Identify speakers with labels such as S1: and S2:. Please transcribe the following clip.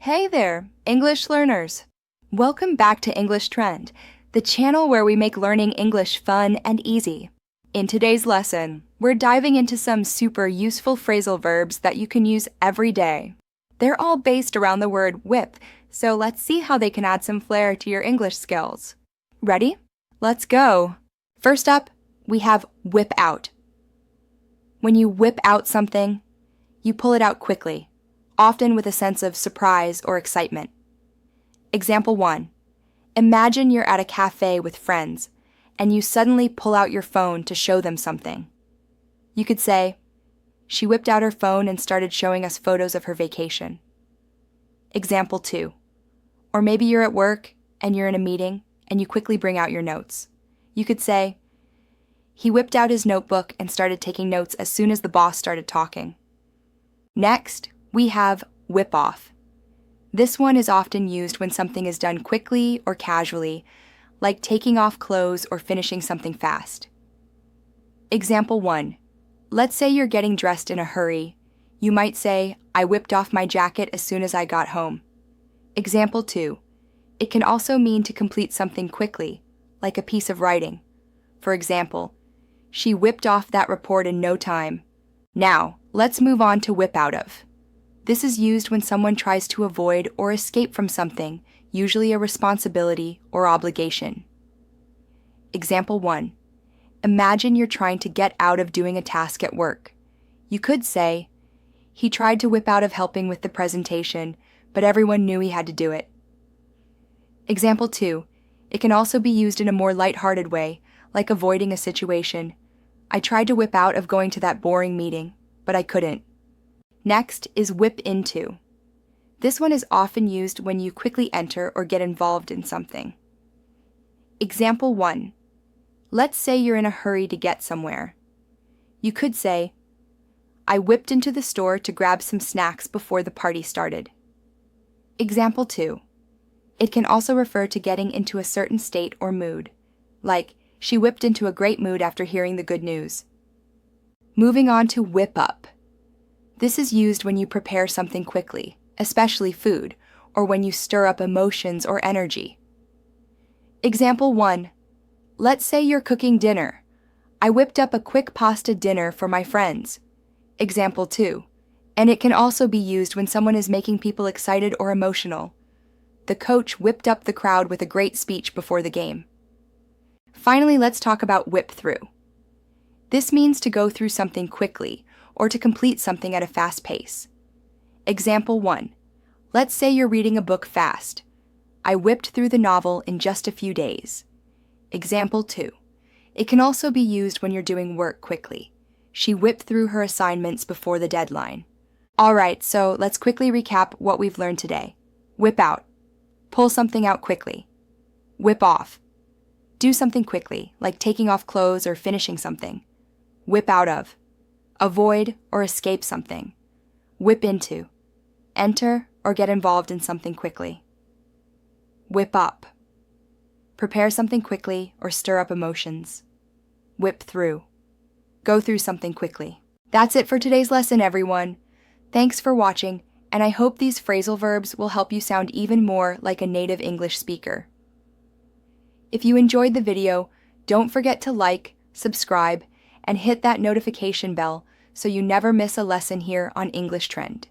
S1: Hey there, English learners! Welcome back to English Trend, the channel where we make learning English fun and easy. In today's lesson, we're diving into some super useful phrasal verbs that you can use every day. They're all based around the word whip, so let's see how they can add some flair to your English skills. Ready? Let's go! First up, we have whip out. When you whip out something, you pull it out quickly, often with a sense of surprise or excitement. Example 1. Imagine you're at a cafe with friends, and you suddenly pull out your phone to show them something. You could say, "She whipped out her phone and started showing us photos of her vacation." Example 2. Or maybe you're at work, and you're in a meeting, and you quickly bring out your notes. You could say, "He whipped out his notebook and started taking notes as soon as the boss started talking." Next, we have whip off. This one is often used when something is done quickly or casually, like taking off clothes or finishing something fast. Example 1. Let's say you're getting dressed in a hurry. You might say, "I whipped off my jacket as soon as I got home." Example 2. It can also mean to complete something quickly, like a piece of writing. For example, "She whipped off that report in no time." Now, let's move on to whip out of. This is used when someone tries to avoid or escape from something, usually a responsibility or obligation. Example 1. Imagine you're trying to get out of doing a task at work. You could say, "He tried to whip out of helping with the presentation, but everyone knew he had to do it." Example 2. It can also be used in a more lighthearted way, like avoiding a situation. "I tried to whip out of going to that boring meeting, but I couldn't." Next is whip into. This one is often used when you quickly enter or get involved in something. Example 1. Let's say you're in a hurry to get somewhere. You could say, "I whipped into the store to grab some snacks before the party started." Example 2. It can also refer to getting into a certain state or mood, like, "She whipped into a great mood after hearing the good news." Moving on to whip up. This is used when you prepare something quickly, especially food, or when you stir up emotions or energy. Example 1. Let's say you're cooking dinner. "I whipped up a quick pasta dinner for my friends." Example 2. And it can also be used when someone is making people excited or emotional. The coach whipped up the crowd with a great speech before the game. Finally, let's talk about whip through. This means to go through something quickly, or to complete something at a fast pace. Example 1. Let's say you're reading a book fast. "I whipped through the novel in just a few days." Example 2. It can also be used when you're doing work quickly. "She whipped through her assignments before the deadline." Alright, so let's quickly recap what we've learned today. Whip out. Pull something out quickly. Whip off. Do something quickly, like taking off clothes or finishing something. Whip out of. Avoid or escape something. Whip into. Enter or get involved in something quickly. Whip up. Prepare something quickly or stir up emotions. Whip through. Go through something quickly. That's it for today's lesson, everyone. Thanks for watching, and I hope these phrasal verbs will help you sound even more like a native English speaker. If you enjoyed the video, don't forget to like, subscribe, and hit that notification bell so you never miss a lesson here on English Trend.